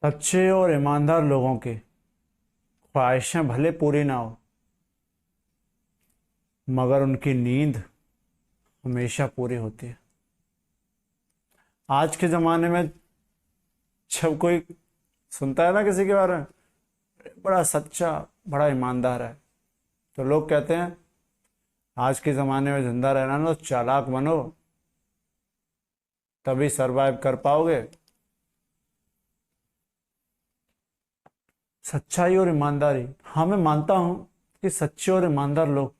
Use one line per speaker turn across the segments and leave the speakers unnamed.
अच्छे और ईमानदार लोगों की ख्वाहिशें भले पूरी ना हो, मगर उनकी नींद हमेशा पूरी होती है। आज के ज़माने में जब कोई सुनता है ना किसी के बारे में, बड़ा सच्चा, बड़ा ईमानदार है, तो लोग कहते हैं आज के ज़माने में जिंदा रहना ना तो चालाक बनो, तभी सरवाइव कर पाओगे। सच्चाई और ईमानदारी, हाँ मैं मानता हूँ कि सच्चे और ईमानदार लोग,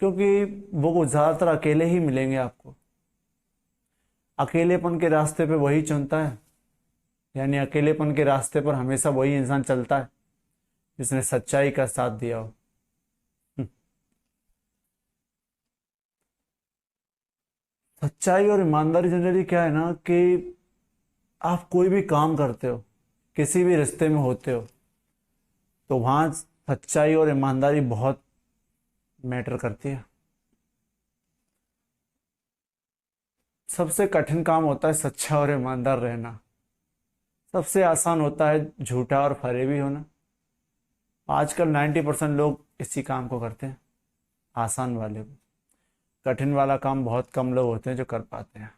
क्योंकि वो ज़्यादातर अकेले ही मिलेंगे आपको। अकेलेपन के रास्ते पे वही चुनता है, यानी अकेलेपन के रास्ते पर हमेशा वही इंसान चलता है जिसने सच्चाई का साथ दिया हो। सच्चाई और ईमानदारी जनरली क्या है ना कि आप कोई भी काम करते हो, किसी भी रिश्ते में होते हो, तो वहाँ सच्चाई और ईमानदारी बहुत मैटर करती है। सबसे कठिन काम होता है सच्चा और ईमानदार रहना। सबसे आसान होता है झूठा और फरेबी होना। आजकल 90% लोग इसी काम को करते हैं, आसान वाले को। कठिन वाला काम बहुत कम लोग होते हैं जो कर पाते हैं।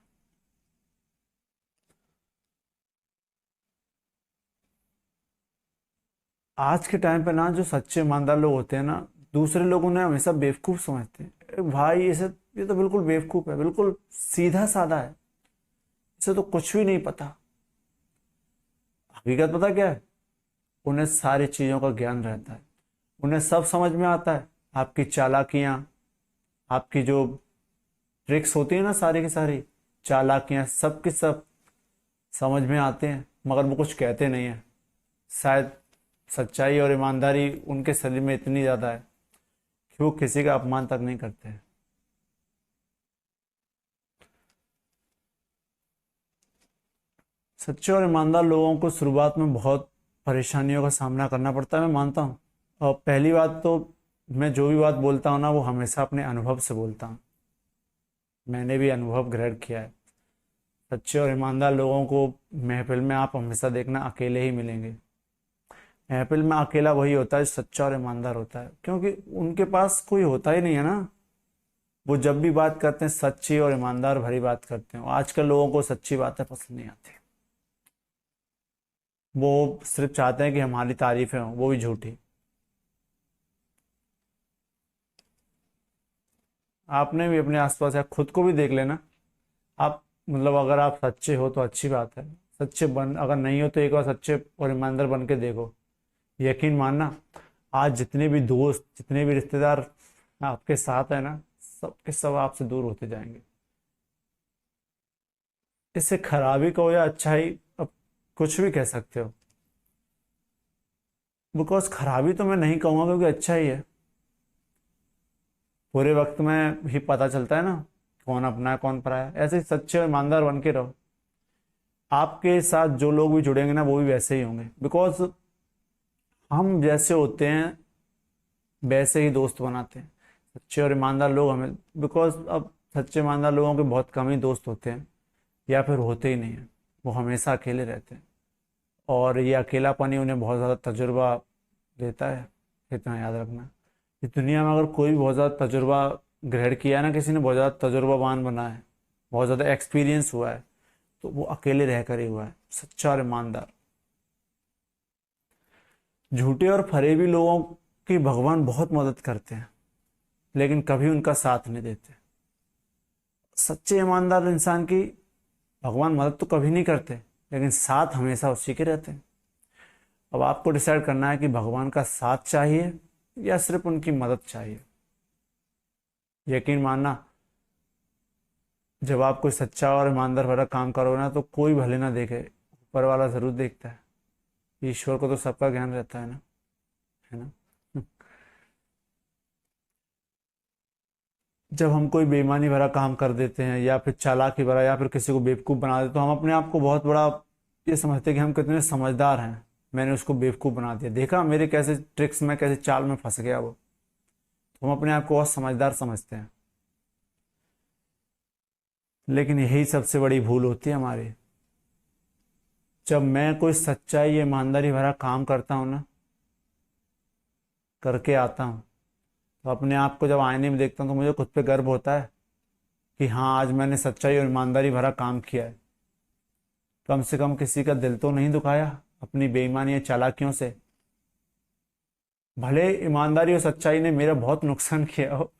आज के टाइम पे ना जो सच्चे ईमानदार लोग होते हैं ना, दूसरे लोग उन्हें हमेशा बेवकूफ़ समझते हैं। अरे भाई ये तो बिल्कुल बेवकूफ़ है, बिल्कुल सीधा साधा है, इसे तो कुछ भी नहीं पता। हकीकत पता क्या है? उन्हें सारी चीज़ों का ज्ञान रहता है, उन्हें सब समझ में आता है। आपकी चालाकियाँ, आपकी जो ट्रिक्स होती है ना, सारी की सारी चालाकियाँ सब की सब समझ में आते हैं, मगर वो कुछ कहते नहीं हैं। शायद सच्चाई और ईमानदारी उनके शरीर में इतनी ज़्यादा है कि वो किसी का अपमान तक नहीं करते हैं। सच्चे और ईमानदार लोगों को शुरुआत में बहुत परेशानियों का सामना करना पड़ता है, मैं मानता हूँ। और पहली बात तो, मैं जो भी बात बोलता हूँ ना वो हमेशा अपने अनुभव से बोलता हूँ। मैंने भी अनुभव ग्रहण किया है। सच्चे और ईमानदार लोगों को महफिल में आप हमेशा देखना अकेले ही मिलेंगे। महफिल में अकेला वही होता है जो सच्चा और ईमानदार होता है, क्योंकि उनके पास कोई होता ही नहीं है ना। वो जब भी बात करते हैं सच्ची और ईमानदार भरी बात करते हैं। आजकल लोगों को सच्ची बातें पसंद नहीं आती, वो सिर्फ चाहते हैं कि हमारी तारीफें हों, वो भी झूठी। आपने भी अपने आसपास या खुद को भी देख लेना। आप मतलब अगर आप सच्चे हो तो अच्छी बात है, सच्चे बन, अगर नहीं हो तो एक बार सच्चे और ईमानदार बन के देखो। यकीन मानना, आज जितने भी दोस्त, जितने भी रिश्तेदार आपके साथ है ना, सबके सब आपसे दूर होते जाएंगे। इससे खराबी कहो या अच्छाई, अब कुछ भी कह सकते हो। बिकॉज खराबी तो मैं नहीं कहूँगा, क्योंकि अच्छा ही है। पूरे वक्त में ही पता चलता है ना कौन अपना है कौन पराया है। ऐसे ही सच्चे और ईमानदार बन के रहो। आपके साथ जो लोग भी जुड़ेंगे ना वो भी वैसे ही होंगे, बिकॉज हम जैसे होते हैं वैसे ही दोस्त बनाते हैं सच्चे और ईमानदार लोग हमें। बिकॉज अब सच्चे ईमानदार लोगों के बहुत कम ही दोस्त होते हैं, या फिर होते ही नहीं हैं। वो हमेशा अकेले रहते हैं, और ये अकेलापन ही उन्हें बहुत ज़्यादा तजुर्बा देता है। इतना याद रखना, इस दुनिया में अगर कोई भी बहुत ज़्यादा तजुर्बा ग्रहण किया है ना, किसी ने बहुत ज़्यादा तजुर्बावान बना है, बहुत ज़्यादा एक्सपीरियंस हुआ है, तो वो अकेले रहकर ही हुआ है, सच्चा और ईमानदार। झूठे और फरेबी लोगों की भगवान बहुत मदद करते हैं, लेकिन कभी उनका साथ नहीं देते। सच्चे ईमानदार इंसान की भगवान मदद तो कभी नहीं करते, लेकिन साथ हमेशा उसी के रहते हैं। अब आपको डिसाइड करना है कि भगवान का साथ चाहिए या सिर्फ उनकी मदद चाहिए। यकीन मानना, जब आप कोई सच्चा और ईमानदार भरा काम करोगे ना, तो कोई भले ना देखे, ऊपर वाला जरूर देखता है। ईश्वर को तो सबका ज्ञान रहता है ना, है ना। जब हम कोई बेईमानी भरा काम कर देते हैं, या फिर चालाकी भरा, या फिर किसी को बेवकूफ़ बना देते, तो हम अपने आप को बहुत बड़ा ये समझते हैं कि हम कितने समझदार हैं। मैंने उसको बेवकूफ़ बना दिया, देखा मेरे कैसे ट्रिक्स में, कैसे चाल में फंस गया वो। तो हम अपने आप को बहुत समझदार समझते हैं, लेकिन यही सबसे बड़ी भूल होती है हमारी। जब मैं कोई सच्चाई या ईमानदारी भरा काम करता हूँ ना, करके आता हूँ, तो अपने आप को जब आईने में देखता हूँ तो मुझे खुद पे गर्व होता है कि हाँ, आज मैंने सच्चाई और ईमानदारी भरा काम किया है। कम से कम किसी का दिल तो नहीं दुखाया अपनी बेईमानी या चालाकियों से। भले ईमानदारी और सच्चाई ने मेरा बहुत नुकसान किया हो,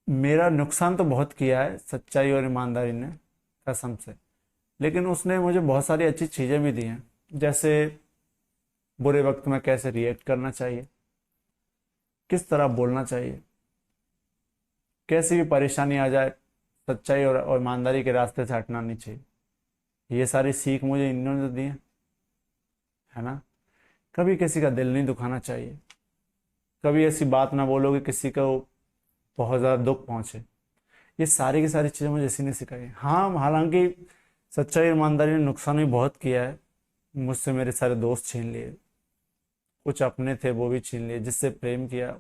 मेरा नुकसान तो बहुत किया है सच्चाई और ईमानदारी ने, कसम से। लेकिन उसने मुझे बहुत सारी अच्छी चीज़ें भी दी हैं, जैसे बुरे वक्त में कैसे रिएक्ट करना चाहिए, किस तरह बोलना चाहिए, कैसी भी परेशानी आ जाए सच्चाई और ईमानदारी के रास्ते से हटना नहीं चाहिए। ये सारी सीख मुझे इन्होंने दी है ना। कभी किसी का दिल नहीं दुखाना चाहिए, कभी ऐसी बात ना बोलो कि किसी को बहुत ज़्यादा दुख पहुंचे। ये सारी की सारी चीज़ें मुझे इसी ने सिखाई। हाँ, हालांकि सच्चाई और ईमानदारी ने नुकसान भी बहुत किया है। मुझसे मेरे सारे दोस्त छीन लिए, कुछ अपने थे वो भी छीन लिए, जिससे प्रेम किया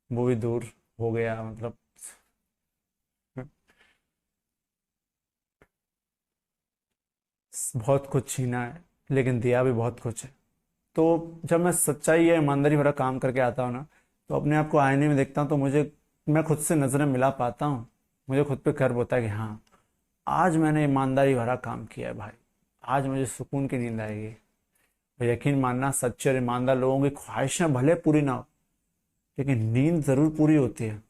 वो भी दूर हो गया, मतलब बहुत कुछ छीना है, लेकिन दिया भी बहुत कुछ है। तो जब मैं सच्चाई या ईमानदारी भरा काम करके आता हूँ ना, तो अपने आप को आईने में देखता हूँ तो मैं खुद से नज़रें मिला पाता हूँ। मुझे खुद पे गर्व होता है कि हाँ, आज मैंने ईमानदारी भरा काम किया है भाई, आज मुझे सुकून की नींद आएगी। और यकीन मानना, सच्चे और ईमानदार लोगों की ख्वाहिशें भले पूरी ना हो, लेकिन नींद ज़रूर पूरी होती है।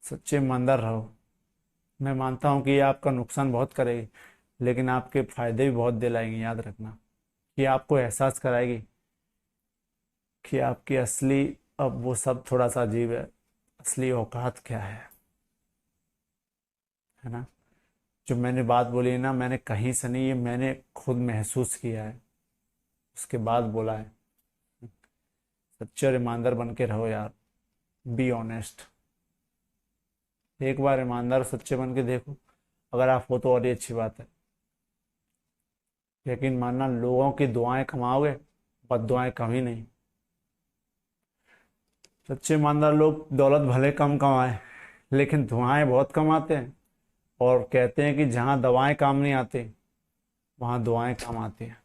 सच्चे ईमानदार रहो। मैं मानता हूँ कि ये आपका नुकसान बहुत करेगी, लेकिन आपके फायदे भी बहुत दिलाएंगे। याद रखना, ये आपको एहसास कराएगी कि आपकी असली, अब वो सब थोड़ा सा अजीब है, असली औकात क्या है ना। जो मैंने बात बोली है ना, मैंने कहीं से नहीं, ये मैंने खुद महसूस किया है, उसके बाद बोला है। सच्चे और ईमानदार बन के रहो यार, बी ऑनेस्ट। एक बार ईमानदार और सच्चे बन के देखो, अगर आप हो तो और ही अच्छी बात है। यकीन मानना, लोगों की दुआएं कमाओगे, बद्दुआएं कभी नहीं। सच्चे ईमानदार लोग दौलत भले कम कमाए, लेकिन दुआएं बहुत कमाते हैं। और कहते हैं कि जहाँ दवाएं काम नहीं आती, वहाँ दुआएं काम आती हैं।